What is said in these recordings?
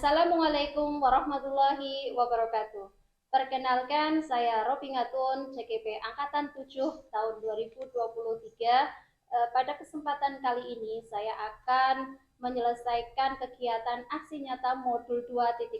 Assalamualaikum warahmatullahi wabarakatuh. Perkenalkan, saya Robingatun, CGP Angkatan 7 tahun 2023. Pada kesempatan kali ini, saya akan menyelesaikan kegiatan aksi nyata modul 2.3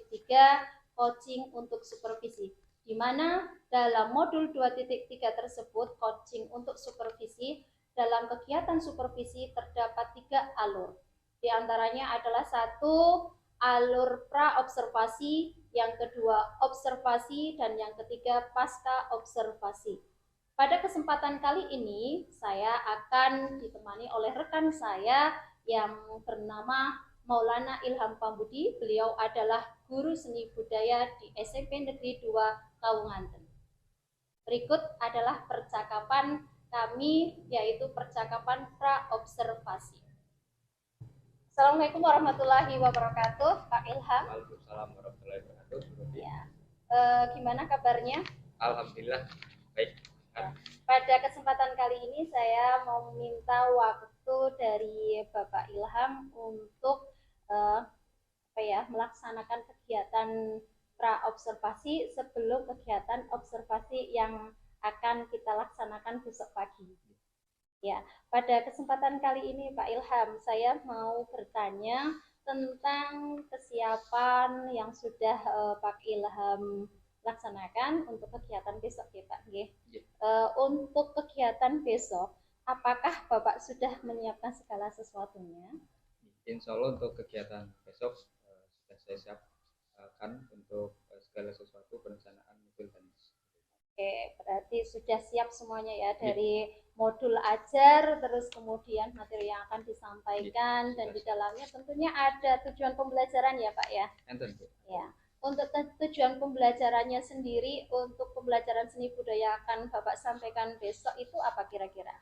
coaching untuk supervisi, di mana dalam modul 2.3 tersebut, coaching untuk supervisi, dalam kegiatan supervisi terdapat 3 alur. Di antaranya adalah satu, alur pra-observasi, yang kedua observasi, dan yang ketiga pasca observasi. Pada kesempatan kali ini saya akan ditemani oleh rekan saya yang bernama Maulana Ilham Pambudi. Beliau adalah guru seni budaya di SMP Negeri 2 Kawunganten. Berikut adalah percakapan kami, yaitu percakapan pra-observasi. Assalamualaikum warahmatullahi wabarakatuh, Pak Ilham. Waalaikumsalam warahmatullahi wabarakatuh. Ya. Gimana kabarnya? Alhamdulillah baik. Ya. Pada kesempatan kali ini saya mau meminta waktu dari Bapak Ilham untuk melaksanakan kegiatan pra-observasi sebelum kegiatan observasi yang akan kita laksanakan besok pagi. Ya, pada kesempatan kali ini Pak Ilham, saya mau bertanya tentang kesiapan yang sudah Pak Ilham laksanakan untuk kegiatan besok ya Pak. Untuk kegiatan besok, apakah Bapak sudah menyiapkan segala sesuatunya? Insya Allah untuk kegiatan besok sudah saya siapkan untuk segala sesuatu perencanaan modul dan Oke, berarti sudah siap semuanya ya dari modul ajar, terus kemudian materi yang akan disampaikan, dan di dalamnya tentunya ada tujuan pembelajaran ya Pak ya? Tentu. Ya, untuk tujuan pembelajarannya sendiri, untuk pembelajaran seni budaya akan Bapak sampaikan besok itu apa kira-kira?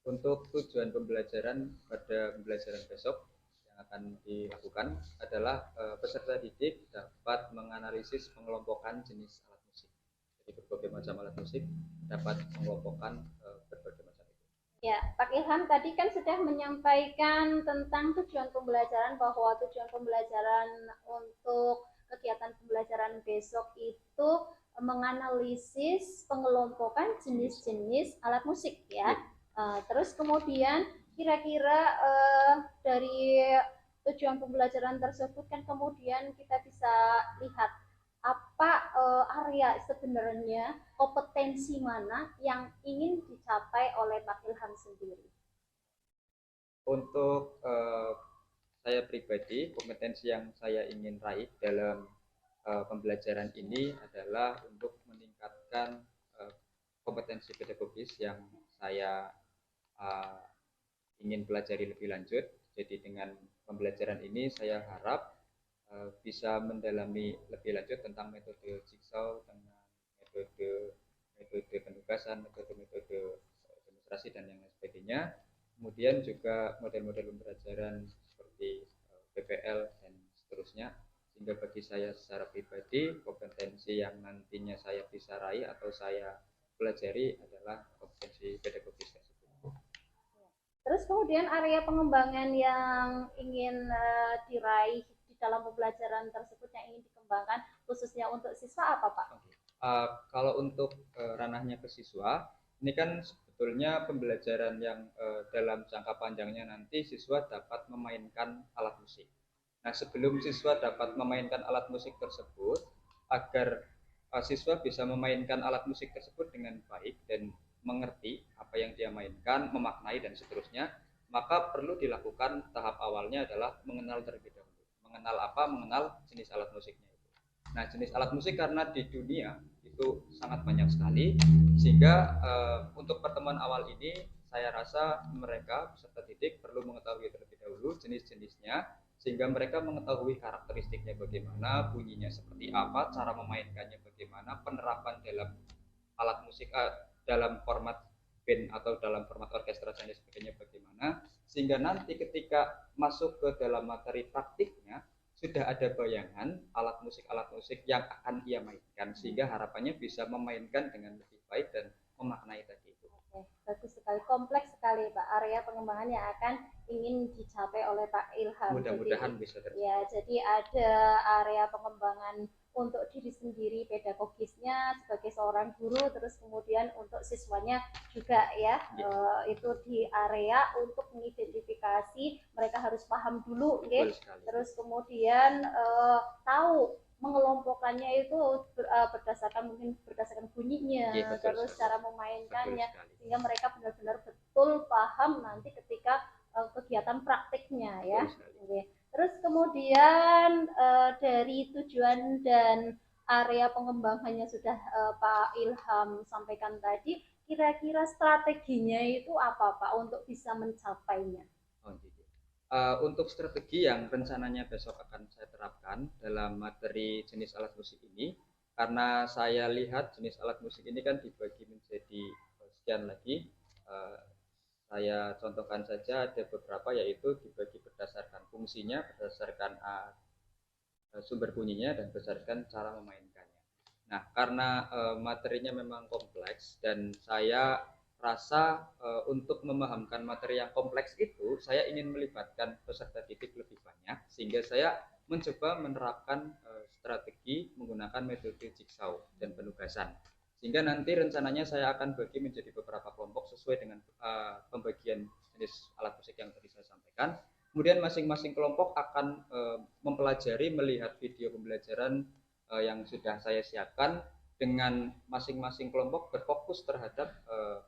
Untuk tujuan pembelajaran pada pembelajaran besok yang akan dilakukan adalah peserta didik dapat menganalisis pengelompokan jenis alat musik. Jadi berbagai macam alat musik dapat mengelompokkan berbagai macam itu. Ya, Pak Ilham tadi kan sudah menyampaikan tentang tujuan pembelajaran, bahwa tujuan pembelajaran untuk kegiatan pembelajaran besok itu menganalisis pengelompokan jenis-jenis alat musik ya. Terus kemudian kira-kira dari tujuan pembelajaran tersebut kan kemudian kita bisa lihat apa area sebenarnya, kompetensi mana yang ingin dicapai oleh Pak Ilham sendiri. Untuk saya pribadi, kompetensi yang saya ingin raih dalam pembelajaran ini adalah untuk meningkatkan kompetensi pedagogis yang saya ingin pelajari lebih lanjut. Jadi dengan pembelajaran ini saya harap bisa mendalami lebih lanjut tentang metode jigsaw, dengan metode penugasan, metode demonstrasi dan yang lain sebagainya. Kemudian juga model-model pembelajaran seperti PPL dan seterusnya, sehingga bagi saya secara pribadi kompetensi yang nantinya saya bisa raih atau saya pelajari adalah kompetensi pedagogis tersebut. Terus kemudian area pengembangan yang ingin diraih di dalam pembelajaran tersebut yang ingin dikembangkan khususnya untuk siswa apa Pak? Kalau untuk ranahnya ke siswa, ini kan sebetulnya pembelajaran yang dalam jangka panjangnya nanti siswa dapat memainkan alat musik. Nah, sebelum siswa dapat memainkan alat musik tersebut, agar siswa bisa memainkan alat musik tersebut dengan baik dan mengerti apa yang dia mainkan, memaknai dan seterusnya, maka perlu dilakukan tahap awalnya adalah mengenal terlebih dahulu. Mengenal apa? Mengenal jenis alat musiknya itu. Nah, jenis alat musik karena di dunia itu sangat banyak sekali, sehingga untuk pertemuan awal ini saya rasa mereka peserta didik perlu mengetahui terlebih dahulu jenis-jenisnya, sehingga mereka mengetahui karakteristiknya bagaimana, bunyinya seperti apa, cara memainkannya bagaimana, penerapan dalam alat musik dalam format band atau dalam format orkestra dan sebagainya bagaimana, sehingga nanti ketika masuk ke dalam materi praktiknya sudah ada bayangan alat musik yang akan ia mainkan, sehingga harapannya bisa memainkan dengan lebih baik dan memaknai tadi itu. Bagus sekali, kompleks sekali Pak area pengembangan yang akan ingin dicapai oleh Pak Ilham. Mudah-mudahan bisa tercapai. Ya, jadi ada area pengembangan untuk diri sendiri pedagogisnya sebagai seorang guru, terus kemudian untuk siswanya juga ya, itu di area untuk mengidentifikasi mereka harus paham dulu, terus kemudian tahu mengelompokkannya itu berdasarkan bunyinya, terus cara memainkannya, sehingga mereka benar-benar betul paham nanti ketika kegiatan praktiknya ya. Terus kemudian dari tujuan dan area pengembangannya sudah Pak Ilham sampaikan tadi, kira-kira strateginya itu apa Pak untuk bisa mencapainya? Untuk strategi yang rencananya besok akan saya terapkan dalam materi jenis alat musik ini, karena saya lihat jenis alat musik ini kan dibagi menjadi sekian lagi. Saya contohkan saja ada beberapa, yaitu dibagi berdasarkan fungsinya, berdasarkan sumber bunyinya, dan berdasarkan cara memainkannya. Nah, karena materinya memang kompleks dan saya rasa untuk memahamkan materi yang kompleks itu saya ingin melibatkan peserta didik lebih banyak, sehingga saya mencoba menerapkan strategi menggunakan metode jigsaw dan penugasan, sehingga nanti rencananya saya akan bagi menjadi beberapa kelompok sesuai dengan pembagian jenis alat musik yang tadi saya sampaikan. Kemudian masing-masing kelompok akan mempelajari, melihat video pembelajaran yang sudah saya siapkan, dengan masing-masing kelompok berfokus terhadap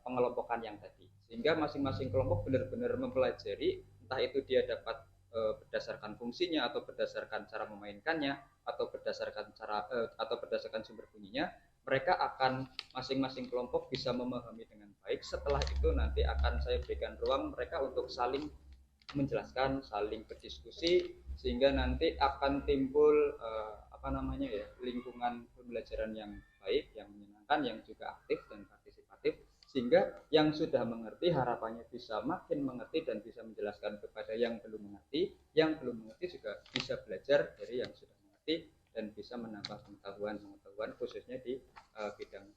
pengelompokan yang tadi, sehingga masing-masing kelompok benar-benar mempelajari, entah itu dia dapat berdasarkan fungsinya, atau berdasarkan cara memainkannya, atau berdasarkan sumber bunyinya. Mereka akan masing-masing kelompok bisa memahami dengan baik. Setelah itu nanti akan saya berikan ruang mereka untuk saling menjelaskan, saling berdiskusi, sehingga nanti akan timbul lingkungan pembelajaran yang baik, yang menyenangkan, yang juga aktif dan partisipatif, sehingga yang sudah mengerti harapannya bisa makin mengerti dan bisa menjelaskan kepada yang belum mengerti. Yang belum mengerti juga bisa belajar dari yang sudah mengerti dan bisa menambah pengetahuan khususnya di bidang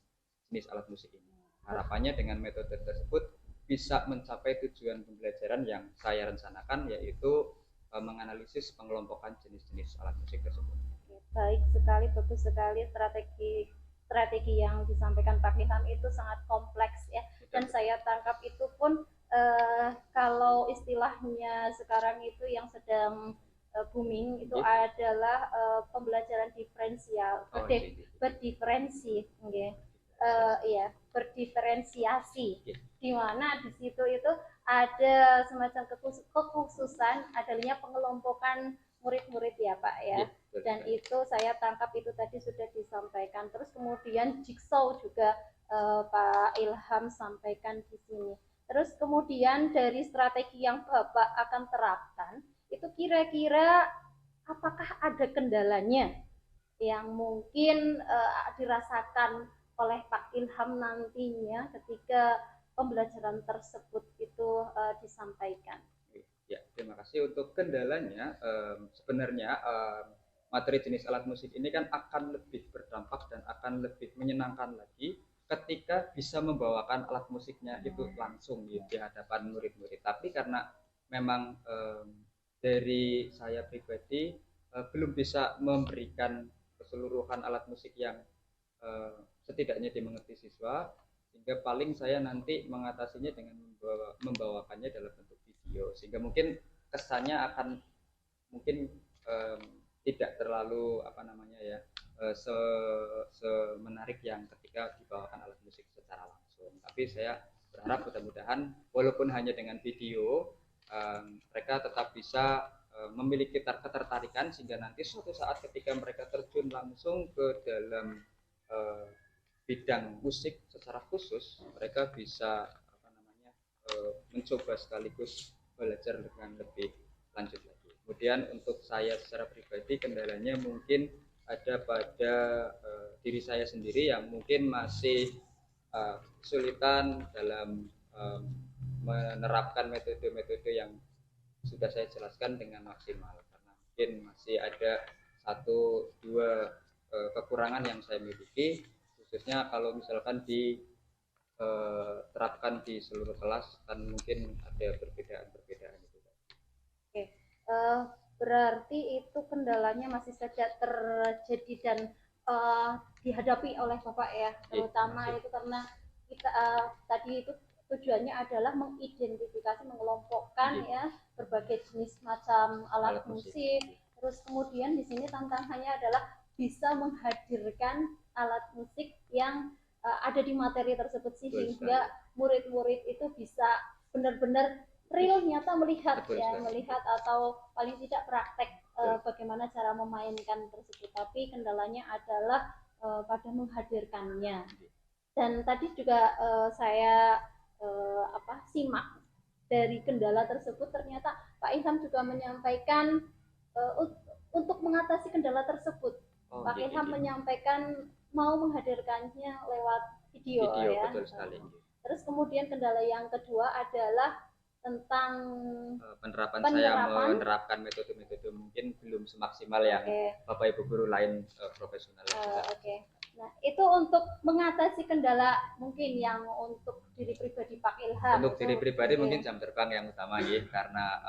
jenis alat musik ini. Harapannya dengan metode tersebut bisa mencapai tujuan pembelajaran yang saya rencanakan, yaitu menganalisis pengelompokan jenis-jenis alat musik tersebut. Baik sekali, bagus sekali strategi yang disampaikan Pak Ilham itu sangat kompleks ya. Dan saya tangkap itu pun kalau istilahnya sekarang itu yang sedang booming itu adalah pembelajaran diferensial, berdiferensi, berdiferensiasi, di mana di situ itu ada semacam kekhususan adanya pengelompokan murid-murid ya Pak ya. Dan itu saya tangkap itu tadi sudah disampaikan. Terus kemudian jigsaw juga Pak Ilham sampaikan di sini. Terus kemudian dari strategi yang Bapak akan terapkan, itu kira-kira apakah ada kendalanya yang mungkin dirasakan oleh Pak Ilham nantinya ketika pembelajaran tersebut itu disampaikan? Ya, terima kasih. Untuk kendalanya, sebenarnya materi jenis alat musik ini kan akan lebih berdampak dan akan lebih menyenangkan lagi ketika bisa membawakan alat musiknya itu langsung di hadapan murid-murid. Tapi karena memang dari saya pribadi belum bisa memberikan keseluruhan alat musik yang setidaknya dimengerti siswa, sehingga paling saya nanti mengatasinya dengan membawakannya dalam bentuk video, sehingga mungkin kesannya akan mungkin tidak terlalu menarik yang ketika dibawakan alat musik secara langsung. Tapi saya berharap mudah-mudahan walaupun hanya dengan video, mereka tetap bisa memiliki ketertarikan, sehingga nanti suatu saat ketika mereka terjun langsung ke dalam bidang musik secara khusus, mereka bisa mencoba sekaligus belajar dengan lebih lanjut lagi. Kemudian untuk saya secara pribadi, kendalanya mungkin ada pada diri saya sendiri yang mungkin masih kesulitan dalam menerapkan metode-metode yang sudah saya jelaskan dengan maksimal, karena mungkin masih ada 1-2 kekurangan yang saya miliki, khususnya kalau misalkan di terapkan di seluruh kelas, kan mungkin ada perbedaan-perbedaan itu. Oke, berarti itu kendalanya masih saja terjadi dan dihadapi oleh Bapak ya, terutama itu karena kita tadi itu tujuannya adalah mengidentifikasi, mengelompokkan ya berbagai jenis macam alat musik. Terus kemudian di sini tantangannya adalah bisa menghadirkan alat musik yang ada di materi tersebut sehingga murid-murid itu bisa benar-benar real nyata melihat melihat atau paling tidak praktek bagaimana cara memainkan tersebut. Tapi kendalanya adalah pada menghadirkannya. Dan tadi juga saya simak dari kendala tersebut, ternyata Pak Ilham juga menyampaikan untuk mengatasi kendala tersebut. Pak Ilham menyampaikan mau menghadirkannya lewat video ya. Betul sekali. Terus kemudian kendala yang kedua adalah tentang penerapan. Saya menerapkan metode-metode mungkin belum semaksimal yang Bapak Ibu guru lain profesional. Nah, itu untuk mengatasi kendala mungkin yang untuk diri pribadi Pak Ilham. Untuk diri pribadi mungkin jam terbang yang utama ya, karena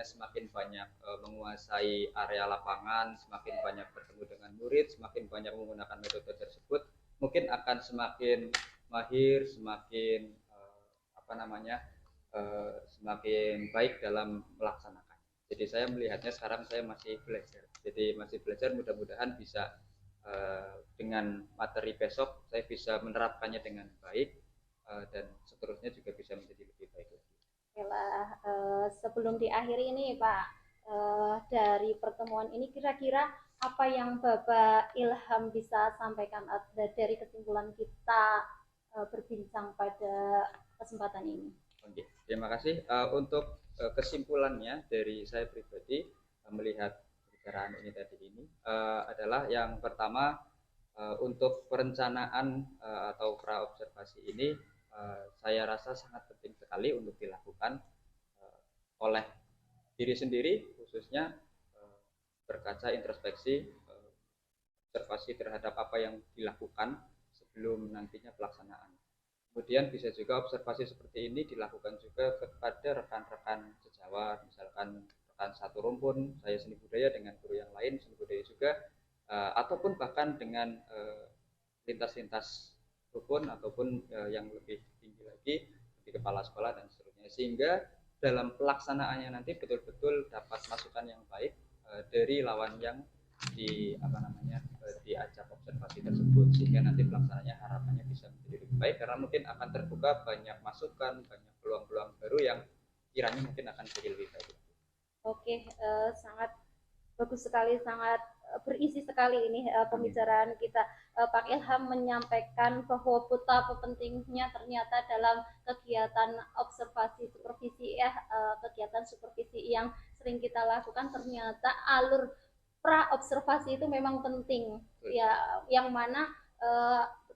semakin banyak menguasai area lapangan, semakin banyak bertemu dengan murid, semakin banyak menggunakan metode tersebut, mungkin akan semakin mahir, semakin semakin baik dalam melaksanakan. Jadi saya melihatnya sekarang saya masih belajar. Mudah-mudahan bisa dengan materi besok saya bisa menerapkannya dengan baik dan seterusnya juga bisa menjadi lebih baik lagi. Sebelum diakhiri ini Pak, dari pertemuan ini kira-kira apa yang Bapak Ilham bisa sampaikan dari kesimpulan kita berbincang pada kesempatan ini? Oke, terima kasih. Untuk kesimpulannya dari saya pribadi melihat pembicaraan ini adalah yang pertama, untuk perencanaan atau pra-observasi ini saya rasa sangat penting sekali untuk dilakukan oleh diri sendiri, khususnya berkaca introspeksi, observasi terhadap apa yang dilakukan sebelum nantinya pelaksanaan. Kemudian bisa juga observasi seperti ini dilakukan juga kepada rekan-rekan sejawat, misalkan rekan satu rumpun, saya seni budaya dengan guru yang lain seni budaya juga, ataupun bahkan dengan lintas-lintas rukun ataupun yang lebih tinggi lagi di kepala sekolah dan seterusnya, sehingga dalam pelaksanaannya nanti betul-betul dapat masukan yang baik dari lawan yang diajak observasi tersebut, sehingga nanti pelaksanaannya harapannya bisa menjadi lebih baik karena mungkin akan terbuka banyak masukan, banyak peluang-peluang baru yang kiranya mungkin akan jadi lebih baik. Oke, sangat bagus sekali, sangat berisi sekali ini pembicaraan kita. Pak Ilham menyampaikan bahwa betapa pentingnya ternyata dalam kegiatan observasi supervisi kegiatan supervisi yang sering kita lakukan, ternyata alur pra observasi itu memang penting ya, yang mana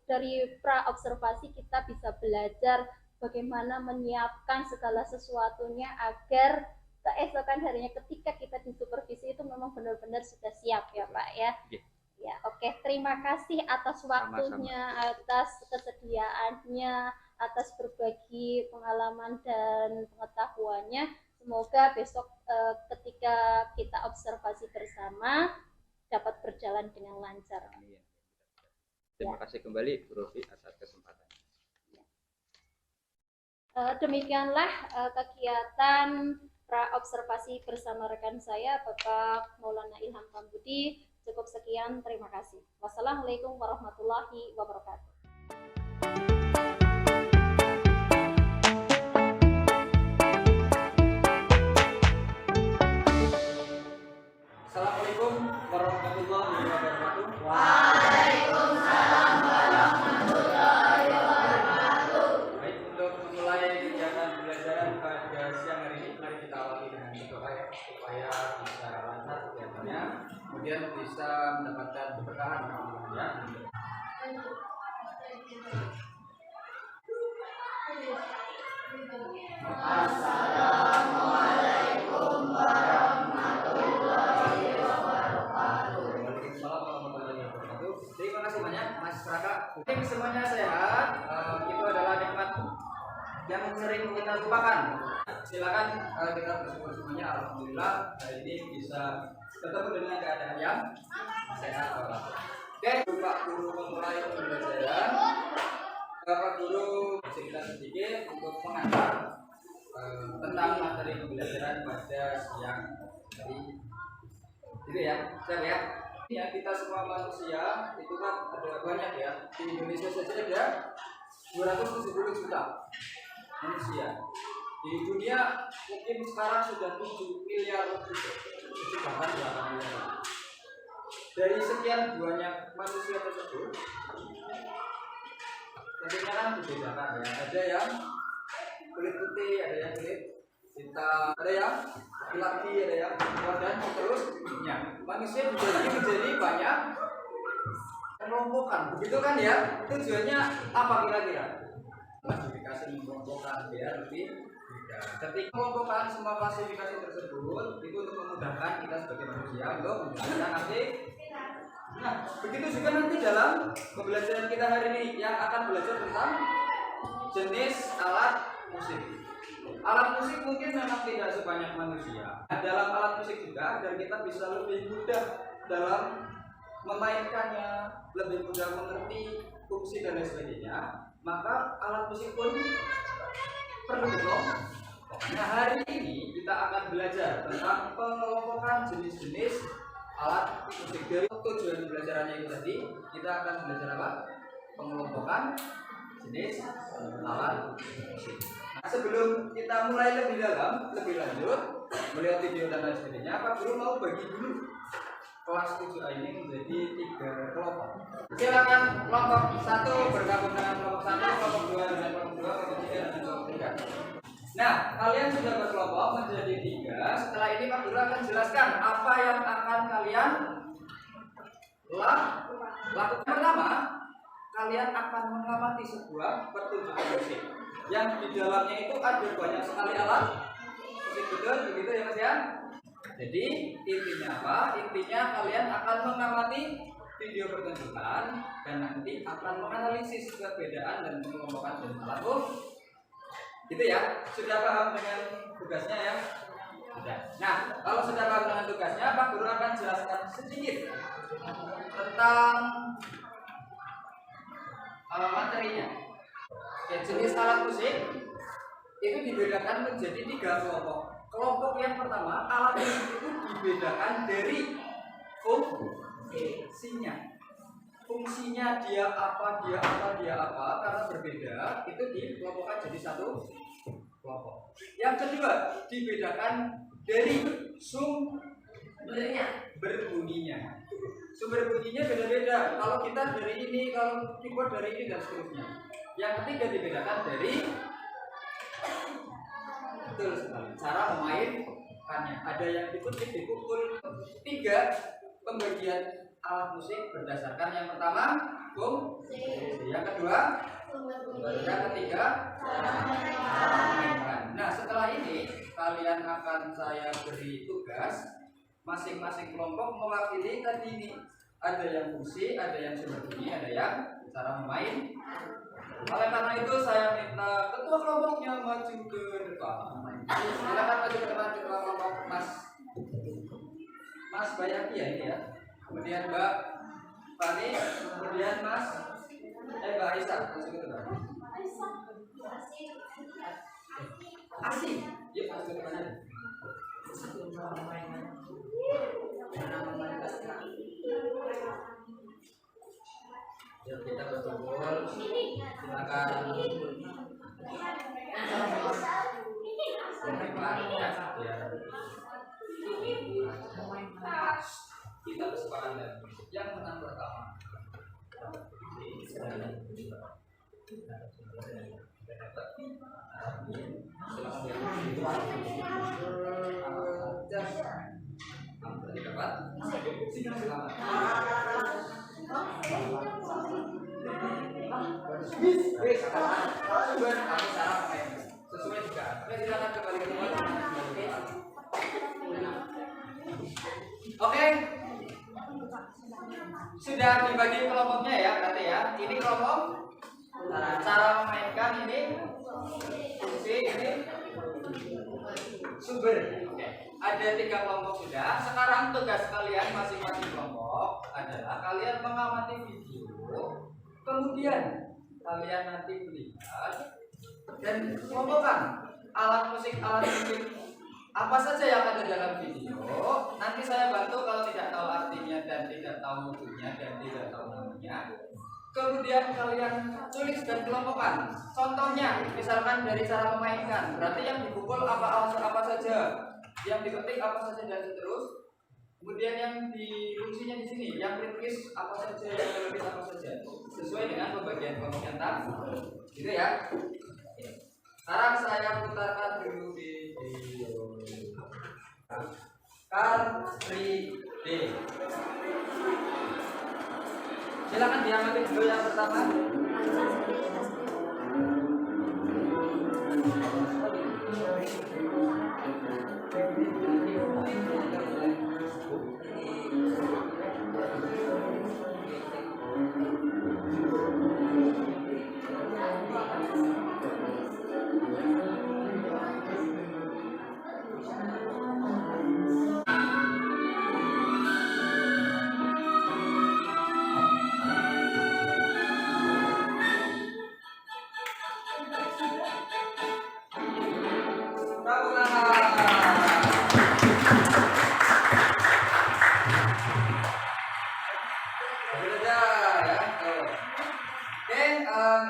dari pra observasi kita bisa belajar bagaimana menyiapkan segala sesuatunya agar keesokan harinya ketika kita disupervisi itu memang benar-benar sudah siap ya Pak ya. Ya, oke, terima kasih atas waktunya, atas kesediaannya, atas berbagi pengalaman dan pengetahuannya. Semoga besok ketika kita observasi bersama dapat berjalan dengan lancar. Terima kasih kembali Bu Rofi atas kesempatannya. Demikianlah kegiatan pra-observasi bersama rekan saya Bapak Maulana Ilham Pambudi. Cukup sekian, terima kasih. Wassalamualaikum warahmatullahi wabarakatuh. Assalamualaikum warahmatullahi wabarakatuh. Waalaikumsalam warahmatullahi wabarakatuh. Baik, untuk memulai kegiatan pembelajaran pada siang hari ini, mari kita awali dengan berdoa ya, supaya bisa lancar kegiatannya, kemudian bisa mendapatkan keberkahan ya. Assalamualaikum warahmatullahi wabarakatuh. Waalaikumsalam warahmatullahi wabarakatuh. Terima kasih banyak Mas Raka. Semuanya sehat. Itu adalah nikmat yang sering kita lupakan. Silakan kita bersyukur semuanya. Alhamdulillah hari ini bisa ketemu dengan keadaan yang sehat. Oke, Bapak Guru memulai pembelajaran. Bapak Guru cerita sedikit untuk mengantar tentang materi pembelajaran pada siang hari itu ya, siap ya. Ya, kita semua manusia itu kan ada banyak ya. Di Indonesia saja ada 270 juta manusia. Di dunia mungkin sekarang sudah 7 miliar lebih, bahkan 8 miliar. Dari sekian banyak manusia tersebut, tentunya kan dibedakan ya. Ada yang kulit putih, ada yang kulit hitam, ada yang laki-laki, ada yang perempuan dan seterusnya. Manusia dibagi menjadi banyak kelompokan, begitu kan ya? Tujuannya apa kira-kira? Klasifikasi mengelompokkan biar lebih mudah. Ketika mengelompokkan semua klasifikasi tersebut itu untuk memudahkan kita sebagai manusia untuk menggunakan nanti. Nah, begitu juga nanti dalam pembelajaran kita hari ini yang akan belajar tentang jenis alat musik. Alat musik mungkin memang tidak sebanyak manusia. Nah, dalam alat musik juga agar kita bisa lebih mudah dalam memainkannya, lebih mudah mengerti fungsi dan lain sebagainya, maka alat musik pun perlu dikelompokkan. Nah, hari ini kita akan belajar tentang pengelompokan jenis-jenis alat musik. Dari tujuan pembelajarannya itu tadi, kita akan belajar apa? Pengelompokan jenis alat musik. Nah, sebelum kita mulai lebih dalam, lebih lanjut, melihat video dan lain sebagainya, Pak Guru mau bagi dulu kelas 7A ini menjadi 3 kelompok. Silakan kelompok 1 bergabung dengan kelompok 1, kelompok 2 dengan kelompok 2, kelompok 3 dengan kelompok 3. Nah, kalian sudah berkelompok menjadi 3. Setelah ini Pak Guru akan jelaskan apa yang akan kalian lakukan. Pertama, kalian akan mengamati sebuah pertunjukan musik yang di dalamnya itu ada banyak sekali alat musik, betul begitu ya Mas ya? Jadi intinya apa? Intinya kalian akan mengamati video pertunjukan dan nanti akan menganalisis perbedaan dan mengelompokkan jenis alat musik. Gitu ya? Sudah paham dengan tugasnya ya? Sudah. Nah, kalau sudah paham dengan tugasnya, Pak Guru akan jelaskan sedikit tentang materinya. Ya, jenis alat musik itu dibedakan menjadi 3 kelompok. Kelompok yang pertama, alat musik itu dibedakan dari fungsinya. Fungsinya dia apa, karena berbeda, itu dikelompokkan jadi 1 kelompok. Yang kedua, dibedakan dari sumbernya, berbunyinya. Sumber bunyinya beda-beda. Kalau kita dari ini, kalau keyboard dari ini dan seterusnya. Yang ketiga dibedakan dari betul sekali cara memainkannya. Ada yang dipukul. 3 pembagian alat musik berdasarkan yang pertama fungsi, yang kedua, yang ketiga memainkan. Nah, setelah ini kalian akan saya beri tugas masing-masing kelompok mewakili tadi ini. Ada yang fungsi, ada yang sumber bunyi, ada yang cara memain. Oleh karena itu saya minta ketua kelompoknya maju ke depan. Silakan maju ke depan ketua kelompok Mas Bayaki ya ini ya. Kemudian Mbak Fani, kemudian Mbak Aisyah maju ke depan. Asih, yuk maju ke depan. Yuk kita berkumpul. Silakan. Kita kesepakatan yang menang pertama. Sesuai juga. Silakan kembali ke tempat. Oke. Sudah dibagi kelompoknya ya, berarti ya. Ini kelompok cara memainkan ini musik ini sumber. Oke. Ada 3 kelompok sudah. Sekarang tugas kalian masing-masing kelompok adalah kalian mengamati video, kemudian kalian nanti melihat dan kelompokkan alat musik apa saja yang ada dalam video. Nanti saya bantu kalau tidak tahu artinya dan tidak tahu mutunya dan tidak tahu namanya. Kemudian kalian tulis dan kelompokkan. Contohnya, misalkan dari cara memainkan, berarti yang dipukul apa saja, yang diketik apa saja dan seterusnya. Kemudian yang di fungsinya di sini, yang ritmis apa saja, yang melodis apa saja, sesuai dengan pembagian kelompok yang tadi. Gitu ya. Sekarang saya putarkan dulu video. Car Free Day. Silakan diamati dulu yang pertama.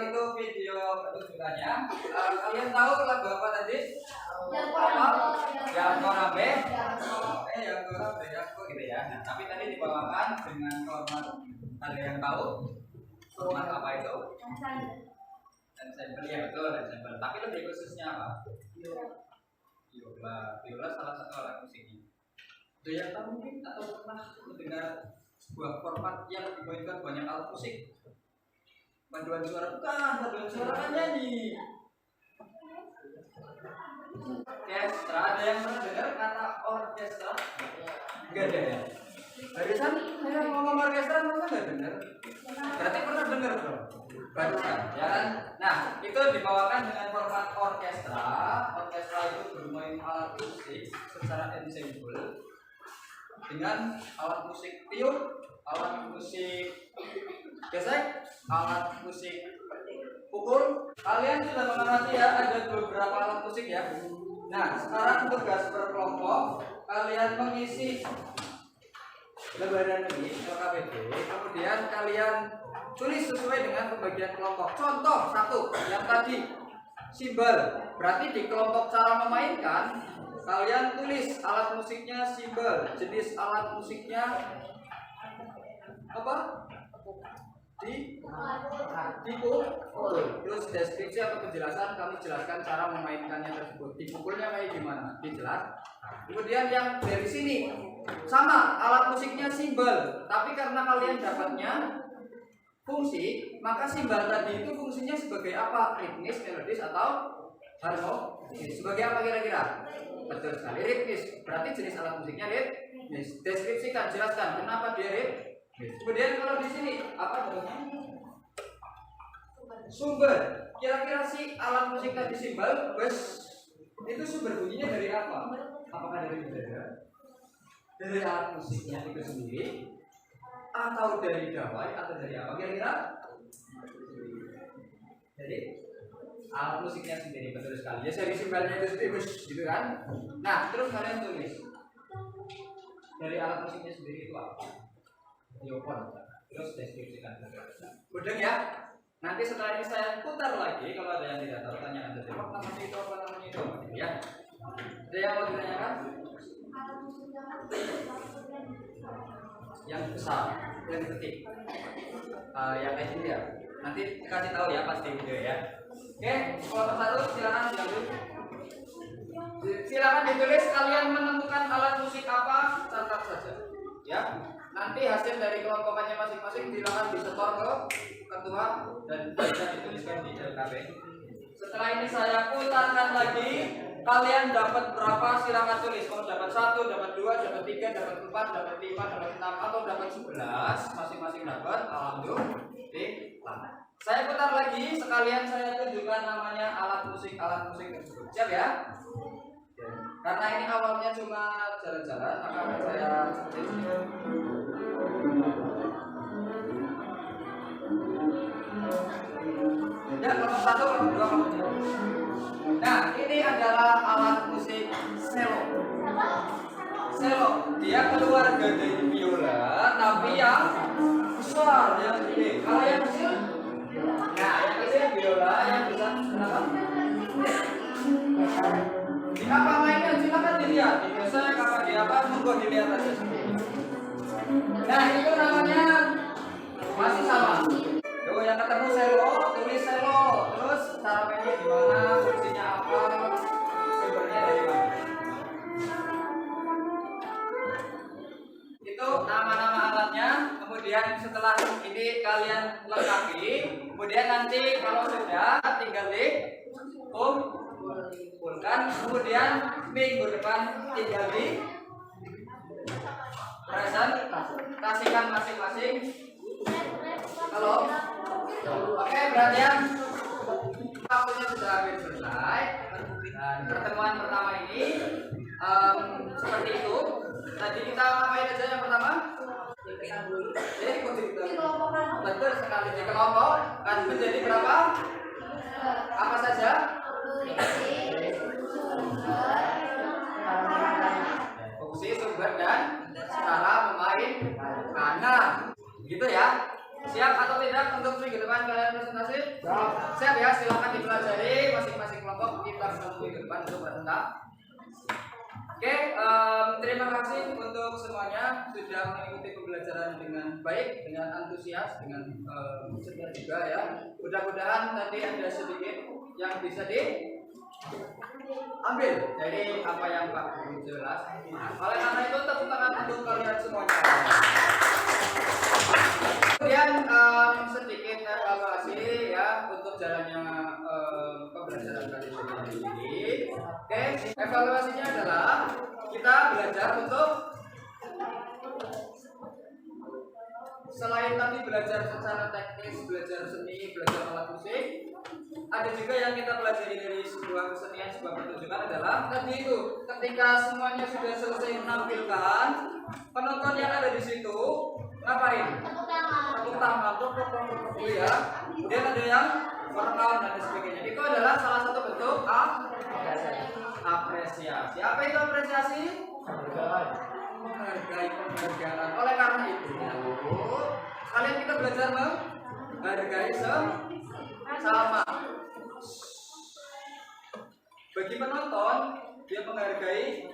Itu video pertunjukannya. Kalian tahu lagu apa tadi? Yang Korambe. Yang Korambe gitu ya. Nah, tapi tadi dibawakan dengan format, ada yang tahu format apa itu? Ensemble, ya betul, ensemble. Tapi lebih khususnya apa? Biola salah satu alat musiknya. Ada yang tahu mungkin atau pernah mendengar sebuah format yang dimainkan banyak alat musik? Paduan suara bukan, paduan suara kan nyanyi. Orkestra, ada yang pernah dengar kata orkestra? Enggak ada ya? Barusan saya ngomong orkestra masa enggak dengar? Berarti pernah dengar bro? Barusan, ya kan? Nah, itu dibawakan dengan format orkestra. Orkestra itu bermain alat musik secara ensemble dengan alat musik tiup, alat musik gesek, alat musik pukul. Kalian sudah mengamati ya, ada beberapa alat musik ya. Nah, sekarang tugas per kelompok, kalian mengisi lembaran ini LKPD, kemudian kalian tulis sesuai dengan pembagian kelompok. Contoh 1, yang tadi simbol, berarti di kelompok cara memainkan kalian tulis alat musiknya simbol, jenis alat musiknya apa? Dipukul. Terus deskripsi atau penjelasan, kamu jelaskan cara memainkannya tersebut. Dipukulnya kayak gimana? Dijelas. Kemudian yang dari sini sama, alat musiknya simbol, tapi karena kalian dapatnya fungsi, maka simbol tadi itu fungsinya sebagai apa? Ritmis, melodis atau harmonis? Sebagai apa kira-kira? Betul sekali, ritmis. Berarti jenis alat musiknya ritmis. Deskripsikan, jelaskan kenapa dia ritmis. Kemudian kalau di sini apa namanya? Sumber. Kira-kira si alat musik tadi simbol, bus itu sumber bunyinya dari apa? Apakah dari udara? Dari alat musiknya itu sendiri? Atau dari gawai atau dari apa kira-kira? Jadi alat musiknya sendiri, betul sekali. Ya dari simbolnya itu sendiri, gitu kan? Nah, terus kalian tulis dari alat musiknya sendiri itu apa? Yopon, terus deskripsikan. Udah ya. Nanti setelah ini saya putar lagi, kalau ada yang tidak tahu tanyakan saja. Apa namanya itu, apa namanya itu, ya. Ada yang mau ditanyakan? Yang besar, yang ketik, yang kayak gini ya. Nanti kasih tahu ya pas di video ya. Oke, kelompok 1 silakan diambil. Silakan ditulis kalian menemukan alat musik apa, catat saja. Ya. Nanti hasil dari kelompokannya masing-masing silakan disetor ke ketua dan bisa dituliskan di LKP. Setelah ini saya putarkan lagi. Kalian dapat berapa silakan tulis. Kalau dapat 1, dapat 2, dapat 3, dapat 4, dapat 5, dapat 6 atau dapat 11, masing-masing dapat. Alhamdulillah. Saya putar lagi, sekalian saya tunjukkan namanya alat musik tersebut. Siap ya? Karena ini awalnya cuma jalan-jalan, maka akan saya seperti ini. Ya, kelompok 1, kelompok 2, kelompok 3. Nah, ini adalah alat musik cello. Cello, dia keluarga dari biola, tapi yang besar, yang gede. Kalau yang kecil, nah yang kecil biola, yang besar kenapa? Di apa mainnya? Silakan dilihat. Biasanya kalau di apa, monggo dilihat aja sendiri. Nah, itu namanya masih sama. Yo, yang ketemu cello, tulis cello. Terus cara mainnya gimana? Fungsinya apa? Sumbernya dari mana? Itu nama-nama alatnya. Kemudian setelah ini kalian lengkapi. Kemudian nanti kalau sudah tinggal kumpulkan. Kemudian minggu depan tinggal presentasikan masing-masing. Halo. Oke, berarti ya waktunya sudah hampir selesai. Dan pertemuan pertama ini seperti itu. Tadi kita ngapain aja yang pertama? Jadi betul sekali di kelompok kan menjadi berapa? Apa saja? Fungsi, sumber, dan cara memainkan. Nah, gitu ya. Siap atau tidak untuk minggu depan kalian presentasi? Siap ya, silakan dipelajari masing-masing kelompok. Kita ketemu minggu depan untuk presentasi. Oke, terima kasih untuk semuanya sudah mengikuti pembelajaran dengan baik, dengan antusias, dengan segar juga ya. Mudah-mudahan tadi ada sedikit yang bisa diambil dari apa yang Pak Guru jelas. Oleh karena itu tepuk tangan untuk kalian semuanya. Kemudian sedikit evaluasi ya untuk jalannya pembelajaran kali ini. Oke, evaluasinya adalah kita belajar untuk selain tadi belajar secara teknis, belajar seni, belajar alat musik, ada juga yang kita pelajari dari sebuah kesenian, sebuah pertunjukan adalah tadi itu ketika semuanya sudah selesai menampilkan, penonton yang ada di situ ngapain? Tepuk tangan, ya. Kemudian ada yang merekam dan sebagainya. Itu adalah salah satu bentuk apresiasi. Apa itu apresiasi? Menghargai penghargaan. Oleh karena itu, kalian kita belajar menghargai sama. Bagi penonton, dia menghargai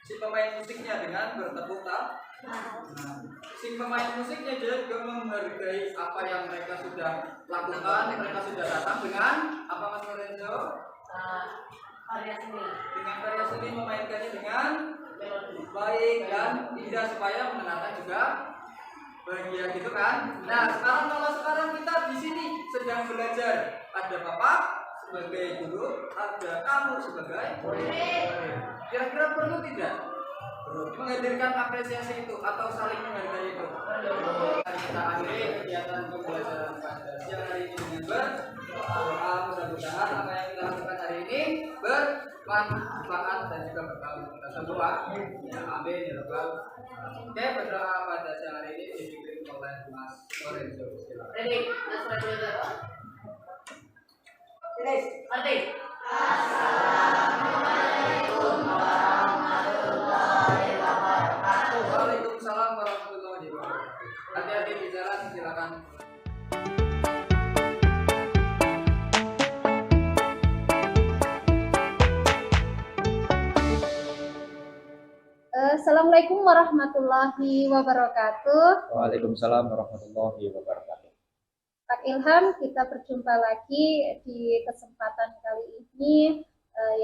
si pemain musiknya dengan bertepuk tangan. Nah, si pemain musiknya juga menghargai apa yang mereka sudah lakukan, mereka sudah datang dengan apa Mas Lorenzo? Karya seni. Dengan karya seni memainkannya dengan baik dan indah supaya mendengarkan juga bahagia gitu kan. Nah kalau sekarang kita di sini sedang belajar, ada Bapak sebagai guru, ada kamu sebagai murid. Kira-kira perlu tidak menghadirkan apresiasi itu atau saling menghargai itu? Kita akhiri kegiatan pembelajaran pada siang hari ini dengan berdoa. Mudah-mudahan apa yang kita lakukan hari ini bermanfaat dan juga berkah kita semua. Ya, amin ya rabbal. Oke, berdoa pada siang hari ini dipimpin oleh Mas Lorenzo. Ready? Let's try together. Guys, Arti. Assalamualaikum warahmatullahi wabarakatuh. Waalaikumsalam warahmatullahi wabarakatuh. Hati-hati di jalan, silakan. Assalamualaikum warahmatullahi wabarakatuh. Waalaikumsalam warahmatullahi wabarakatuh. Pak Ilham, kita berjumpa lagi di kesempatan kali ini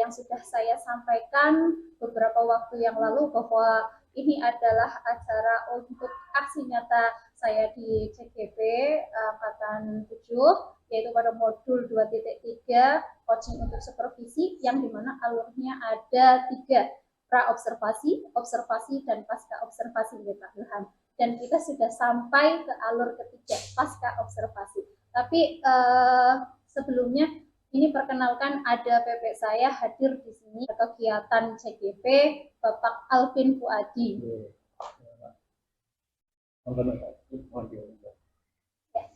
yang sudah saya sampaikan beberapa waktu yang lalu bahwa ini adalah acara untuk aksi nyata saya di CGP Angkatan 7, yaitu pada modul 2.3 coaching untuk supervisi, yang dimana alurnya ada 3, pra-observasi, observasi, dan pasca observasi, Pak Ilham. Dan kita sudah sampai ke alur ketiga, pasca observasi. Tapi sebelumnya ini perkenalkan ada PP saya hadir di sini kegiatan CGP Bapak Alvin Fuadi.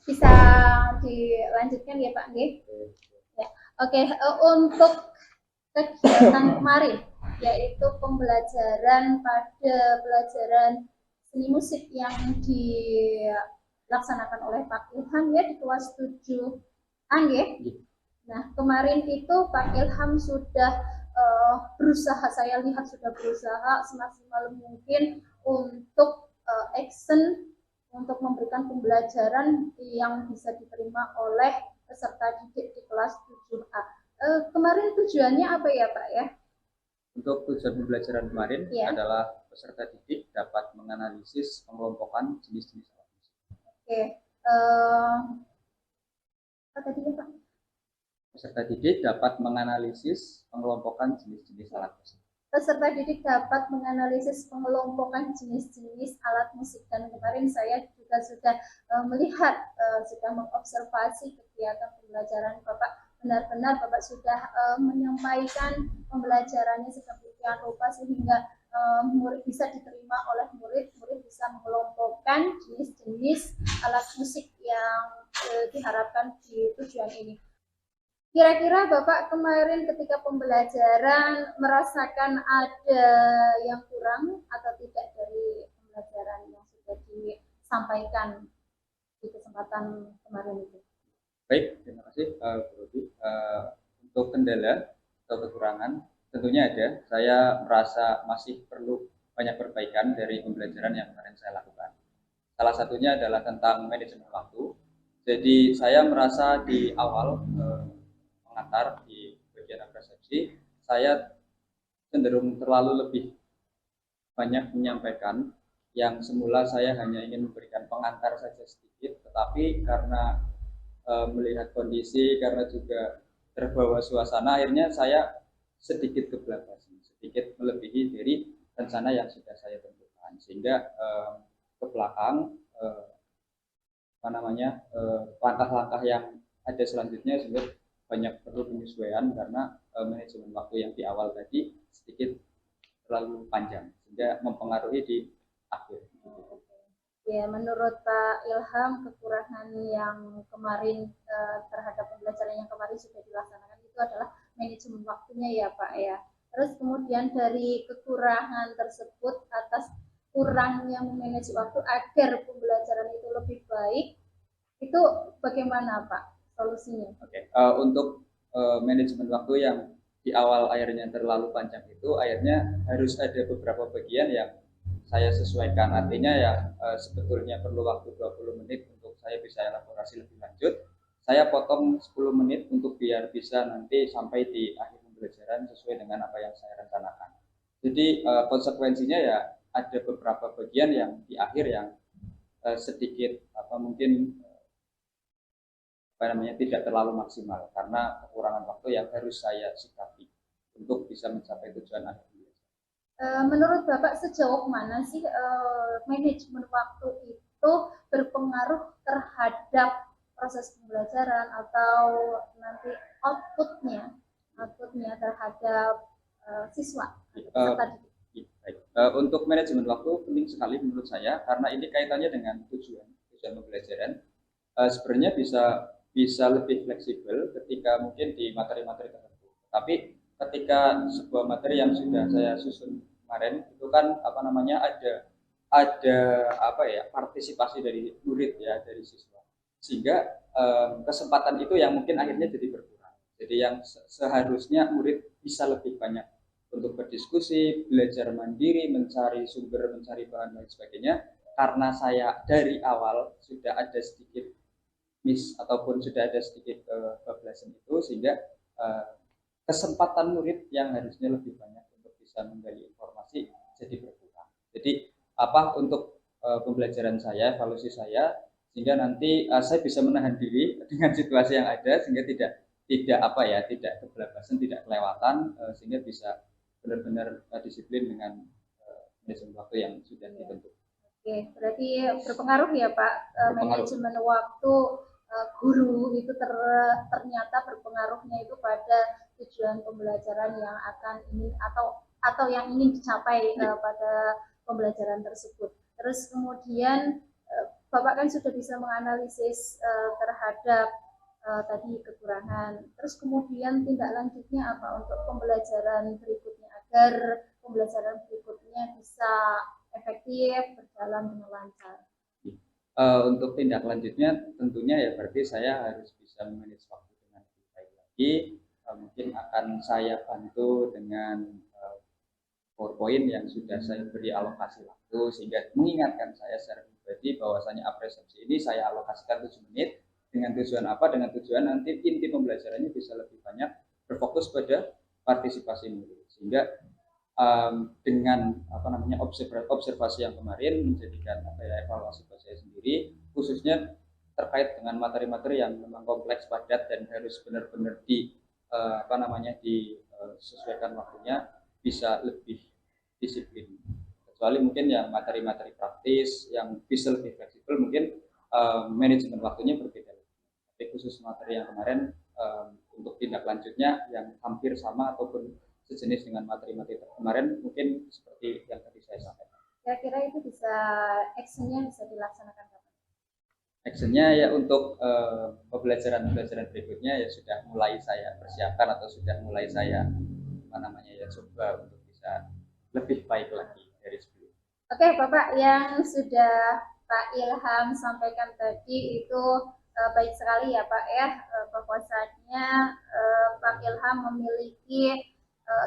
Bisa dilanjutkan ya Pak Nggih? Ya. Oke, untuk kegiatan kemarin yaitu pembelajaran pada pelajaran seni musik yang dilaksanakan oleh Pak Ilham ya di kelas 7A nggih. Nah, kemarin itu Pak Ilham sudah berusaha, saya lihat sudah berusaha semaksimal mungkin untuk action untuk memberikan pembelajaran yang bisa diterima oleh peserta didik di kelas 7A. Kemarin tujuannya apa ya Pak ya? Untuk tujuan pembelajaran kemarin adalah peserta didik dapat menganalisis pengelompokan jenis-jenis alat musik. Oke. Apa tadi ya Pak? Peserta didik dapat menganalisis pengelompokan jenis-jenis alat musik. Peserta didik dapat menganalisis pengelompokan jenis-jenis alat musik, dan kemarin saya juga sudah melihat, sudah mengobservasi kegiatan pembelajaran Bapak. Benar-benar Bapak sudah menyampaikan pembelajarannya sedemikian rupa sehingga murid bisa diterima oleh murid bisa mengelompokkan jenis-jenis alat musik yang diharapkan di tujuan ini. Kira-kira Bapak kemarin ketika pembelajaran merasakan ada yang kurang atau tidak dari pembelajaran yang sudah disampaikan di kesempatan kemarin itu? Baik, terima kasih Bu Robi. Untuk kendala atau kekurangan tentunya ada. Saya merasa masih perlu banyak perbaikan dari pembelajaran yang kemarin saya lakukan. Salah satunya adalah tentang manajemen waktu. Jadi saya merasa di awal mengantar di bagian resepsi, saya cenderung terlalu lebih banyak menyampaikan yang semula saya hanya ingin memberikan pengantar saja sedikit, tetapi karena melihat kondisi, karena juga terbawa suasana, akhirnya saya sedikit kebablasan, sedikit melebihi dari rencana yang sudah saya tentukan, sehingga ke belakang langkah-langkah yang ada selanjutnya sehingga banyak perlu penyesuaian karena manajemen waktu yang di awal tadi sedikit terlalu panjang sehingga mempengaruhi di akhir. Ya, menurut Pak Ilham kekurangan yang kemarin terhadap pembelajaran yang kemarin sudah dilaksanakan itu adalah manajemen waktunya ya Pak ya. Terus kemudian dari kekurangan tersebut atas kurangnya memanage waktu agar pembelajaran itu lebih baik, itu bagaimana Pak solusinya? Oke, untuk manajemen waktu yang di awal akhirnya terlalu panjang itu, akhirnya harus ada beberapa bagian yang saya sesuaikan. Artinya ya sebetulnya perlu waktu 20 menit untuk saya bisa elaborasi lebih lanjut. Saya potong 10 menit untuk biar bisa nanti sampai di akhir pembelajaran sesuai dengan apa yang saya rencanakan. Jadi konsekuensinya ya ada beberapa bagian yang di akhir yang sedikit mungkin tidak terlalu maksimal karena kekurangan waktu yang harus saya sikapi untuk bisa mencapai tujuan akhir. Menurut Bapak sejauh mana sih manajemen waktu itu berpengaruh terhadap proses pembelajaran atau nanti outputnya terhadap siswa? Untuk manajemen waktu penting sekali menurut saya karena ini kaitannya dengan tujuan pembelajaran. Sebenarnya bisa lebih fleksibel ketika mungkin di materi-materi tertentu. Tapi ketika sebuah materi yang sudah saya susun kemarin itu kan ada partisipasi dari murid ya, dari siswa. Sehingga kesempatan itu yang mungkin akhirnya jadi berkurang. Jadi yang seharusnya murid bisa lebih banyak untuk berdiskusi, belajar mandiri, mencari sumber, mencari bahan dan sebagainya. Karena saya dari awal sudah ada sedikit ataupun sudah ada sedikit kebablasan itu sehingga kesempatan murid yang harusnya lebih banyak untuk bisa menggali informasi jadi berkurang. Jadi untuk pembelajaran saya, evaluasi saya sehingga nanti saya bisa menahan diri dengan situasi yang ada sehingga tidak kebablasan, tidak kelewatan sehingga bisa benar-benar disiplin dengan manajemen waktu yang sudah ditentukan. Oke, berarti berpengaruh ya Pak manajemen waktu guru itu ternyata berpengaruhnya itu pada tujuan pembelajaran yang akan ingin atau yang ingin dicapai pada pembelajaran tersebut. Terus kemudian Bapak kan sudah bisa menganalisis terhadap tadi kekurangan. Terus kemudian tindak lanjutnya apa untuk pembelajaran berikutnya agar pembelajaran berikutnya bisa efektif, berjalan dengan lancar. Untuk tindak lanjutnya tentunya ya berarti saya harus bisa memanage waktu dengan lebih baik lagi. Mungkin akan saya bantu dengan PowerPoint yang sudah saya beri alokasi waktu sehingga mengingatkan saya secara pribadi bahwasanya apresiasi ini saya alokasikan 7 menit dengan tujuan apa? Dengan tujuan nanti inti pembelajarannya bisa lebih banyak berfokus pada partisipasi murid sehingga dengan observasi yang kemarin menjadikan evaluasi buat saya sendiri khususnya terkait dengan materi-materi yang memang kompleks padat dan harus benar-benar disesuaikan waktunya bisa lebih disiplin. Kecuali mungkin yang materi-materi praktis yang bisa lebih fleksibel mungkin manajemen waktunya berbeda. Tapi khusus materi yang kemarin untuk tindak lanjutnya yang hampir sama ataupun sejenis dengan materi-materi kemarin mungkin seperti yang tadi saya sampaikan. Kira-kira itu actionnya bisa dilaksanakan kapan? Actionnya ya untuk pembelajaran berikutnya ya sudah mulai saya persiapkan atau sudah mulai saya coba untuk bisa lebih baik lagi dari sebelumnya. Oke Bapak, yang sudah Pak Ilham sampaikan tadi itu baik sekali ya Pak ya, bahwasanya Pak Ilham memiliki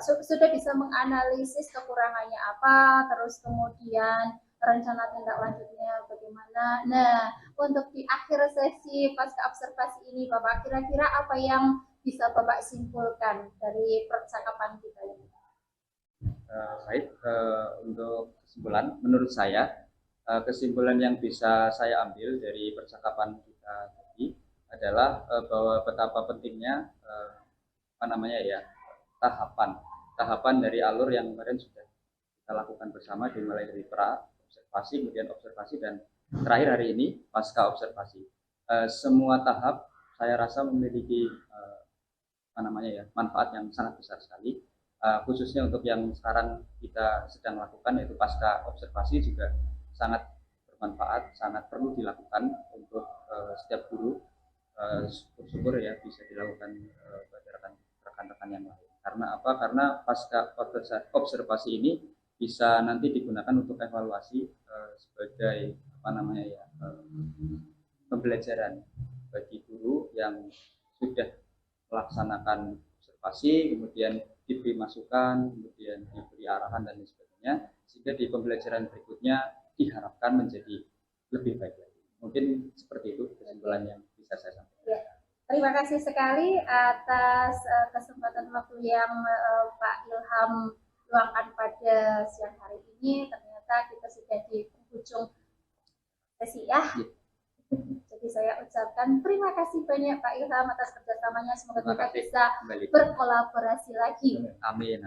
sudah bisa menganalisis kekurangannya apa, terus kemudian rencana tindak lanjutnya bagaimana. Nah, untuk di akhir sesi pasca observasi ini Bapak, kira-kira apa yang bisa Bapak simpulkan dari percakapan kita ini? Baik, untuk kesimpulan, menurut saya kesimpulan yang bisa saya ambil dari percakapan kita tadi adalah bahwa betapa pentingnya tahapan dari alur yang kemarin sudah kita lakukan bersama, dimulai dari observasi, kemudian observasi, dan terakhir hari ini pasca observasi. Semua tahap saya rasa memiliki manfaat yang sangat besar sekali. Khususnya untuk yang sekarang kita sedang lakukan yaitu pasca observasi juga sangat bermanfaat, sangat perlu dilakukan untuk setiap guru. Syukur ya bisa dilakukan pada rekan-rekan yang lain. Karena apa? Karena pasca observasi ini bisa nanti digunakan untuk evaluasi sebagai pembelajaran bagi guru yang sudah melaksanakan observasi, kemudian diberi masukan, kemudian diberi arahan dan lain sebagainya, sehingga di pembelajaran berikutnya diharapkan menjadi lebih baik lagi. Mungkin seperti itu kesimpulan yang bisa saya sampaikan. Ya. Terima kasih sekali atas kesempatan waktu yang Pak Ilham luangkan pada siang hari ini. Ternyata kita sudah di penghujung sesi ya. Jadi saya ucapkan terima kasih banyak Pak Ilham atas kerjasamanya. Semoga kita bisa berkolaborasi lagi. Amin.